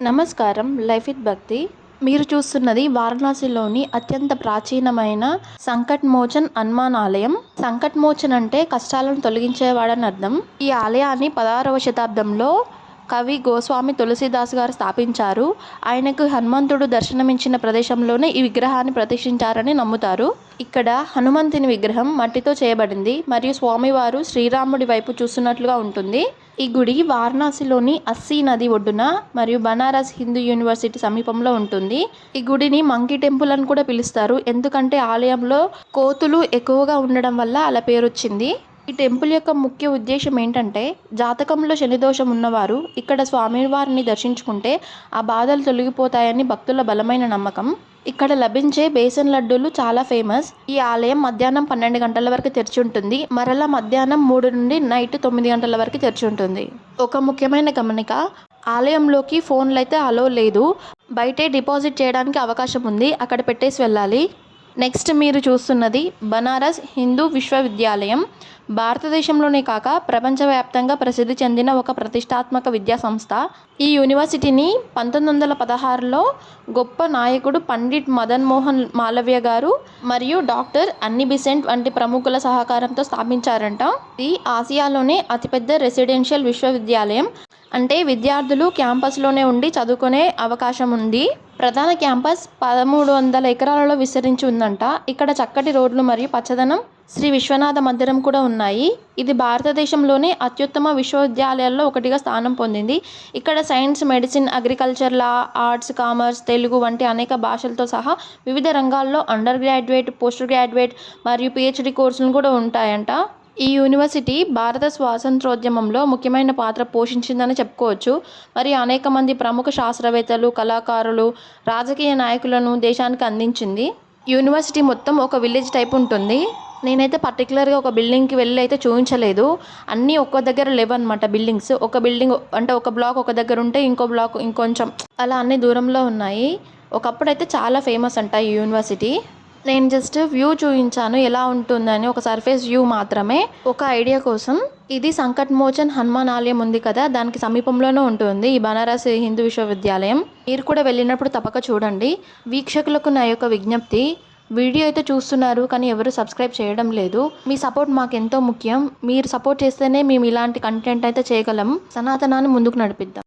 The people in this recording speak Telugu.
నమస్కారం. లైఫ్ విత్ భక్తి. మీరు చూస్తున్నది వారణాసిలోని అత్యంత ప్రాచీనమైన సంకట్ మోచన్ హనుమాన్ ఆలయం. సంకట్ మోచన్ అంటే కష్టాలను తొలగించేవాడని అర్థం. ఈ ఆలయాన్ని 16వ శతాబ్దంలో కవి గోస్వామి తులసీదాస్ గారు స్థాపించారు. ఆయనకు హనుమంతుడు దర్శనమిచ్చిన ప్రదేశంలోనే ఈ విగ్రహాన్ని ప్రతిష్ఠించారని నమ్ముతారు. ఇక్కడ హనుమంతుని విగ్రహం మట్టితో చేయబడింది మరియు స్వామివారు శ్రీరాముడి వైపు చూస్తున్నట్లుగా ఉంటుంది. ఈ గుడి వారణాసిలోని అస్సీ నది ఒడ్డున మరియు బనారస్ హిందూ యూనివర్సిటీ సమీపంలో ఉంటుంది. ఈ గుడిని మంకీ టెంపుల్ అని కూడా పిలుస్తారు, ఎందుకంటే ఆలయంలో కోతులు ఎక్కువగా ఉండడం వల్ల అలా పేరు వచ్చింది. ఈ టెంపుల్ యొక్క ముఖ్య ఉద్దేశం ఏంటంటే, జాతకంలో శనిదోషం ఉన్నవారు ఇక్కడ స్వామివారిని దర్శించుకుంటే ఆ బాధలు తొలగిపోతాయని భక్తుల బలమైన నమ్మకం. ఇక్కడ లభించే బేసన్ లడ్డూలు చాలా ఫేమస్. ఈ ఆలయం మధ్యాహ్నం 12 గంటల వరకు తెరిచి ఉంటుంది. మరలా మధ్యాహ్నం 3 నుండి నైట్ 9 గంటల వరకు తెరిచి ఉంటుంది. ఒక ముఖ్యమైన గమనిక, ఆలయంలోకి ఫోన్లు అయితే అలో లేదు. బయటే డిపాజిట్ చేయడానికి అవకాశం ఉంది, అక్కడ పెట్టేసి వెళ్ళాలి. నెక్స్ట్ మీరు చూస్తున్నది బనారస్ హిందూ విశ్వవిద్యాలయం. భారతదేశంలోనే కాక ప్రపంచవ్యాప్తంగా ప్రసిద్ధి చెందిన ఒక ప్రతిష్టాత్మక విద్యా సంస్థ. ఈ యూనివర్సిటీని 1916లో గొప్ప నాయకుడు పండిట్ మదన్ మోహన్ మాలవ్య గారు మరియు డాక్టర్ అన్ని బిసెంట్ వంటి ప్రముఖుల సహకారంతో స్థాపించారంట. ఇది ఆసియాలోనే అతిపెద్ద రెసిడెన్షియల్ విశ్వవిద్యాలయం. అంటే విద్యార్థులు క్యాంపస్లోనే ఉండి చదువుకునే అవకాశం ఉంది. ప్రధాన క్యాంపస్ 1300 ఎకరాలలో విస్తరించి ఉందంట. ఇక్కడ చక్కటి రోడ్లు మరియు పచ్చదనం, శ్రీ విశ్వనాథ మందిరం కూడా ఉన్నాయి. ఇది భారతదేశంలోనే అత్యుత్తమ విశ్వవిద్యాలయాల్లో ఒకటిగా స్థానం పొందింది. ఇక్కడ సైన్స్, మెడిసిన్, అగ్రికల్చర్, లా, ఆర్ట్స్, కామర్స్, తెలుగు వంటి అనేక భాషలతో సహా వివిధ రంగాల్లో అండర్ గ్రాడ్యుయేట్, పోస్ట్ గ్రాడ్యుయేట్ మరియు పిహెచ్డి కోర్సులు కూడా ఉంటాయంట. ఈ యూనివర్సిటీ భారత స్వాతంత్రోద్యమంలో ముఖ్యమైన పాత్ర పోషించిందని చెప్పుకోవచ్చు. మరి అనేక మంది ప్రముఖ శాస్త్రవేత్తలు, కళాకారులు, రాజకీయ నాయకులను దేశానికి అందించింది. యూనివర్సిటీ మొత్తం ఒక విలేజ్ టైప్ ఉంటుంది. నేనైతే పర్టికులర్గా ఒక బిల్డింగ్కి వెళ్ళి అయితే చూపించలేదు. అన్నీ ఒక్క దగ్గర లేవన్నమాట బిల్డింగ్స్. ఒక బిల్డింగ్ అంటే ఒక బ్లాక్ ఒక దగ్గర ఉంటే ఇంకో బ్లాక్ ఇంకొంచెం అలా అన్ని దూరంలో ఉన్నాయి. ఒకప్పుడైతే చాలా ఫేమస్ అంట ఈ యూనివర్సిటీ. నేను జస్ట్ వ్యూ చూపించాను ఎలా ఉంటుందని, ఒక సర్ఫేస్ వ్యూ మాత్రమే, ఒక ఐడియా కోసం. ఇది సంకట్ మోచన్ హనుమాన్ ఆలయం ఉంది కదా, దానికి సమీపంలోనే ఉంటుంది ఈ బనారస్ హిందూ విశ్వవిద్యాలయం. మీరు కూడా వెళ్ళినప్పుడు తప్పక చూడండి. వీక్షకులకు నా యొక్క విజ్ఞప్తి, వీడియో అయితే చూస్తున్నారు కానీ ఎవరు సబ్స్క్రైబ్ చేయడం లేదు. మీ సపోర్ట్ మాకు ఎంతో ముఖ్యం. మీరు సపోర్ట్ చేస్తేనే మేము ఇలాంటి కంటెంట్ అయితే చేయగలం. సనాతనాన్ని ముందుకు నడిపిద్దాం.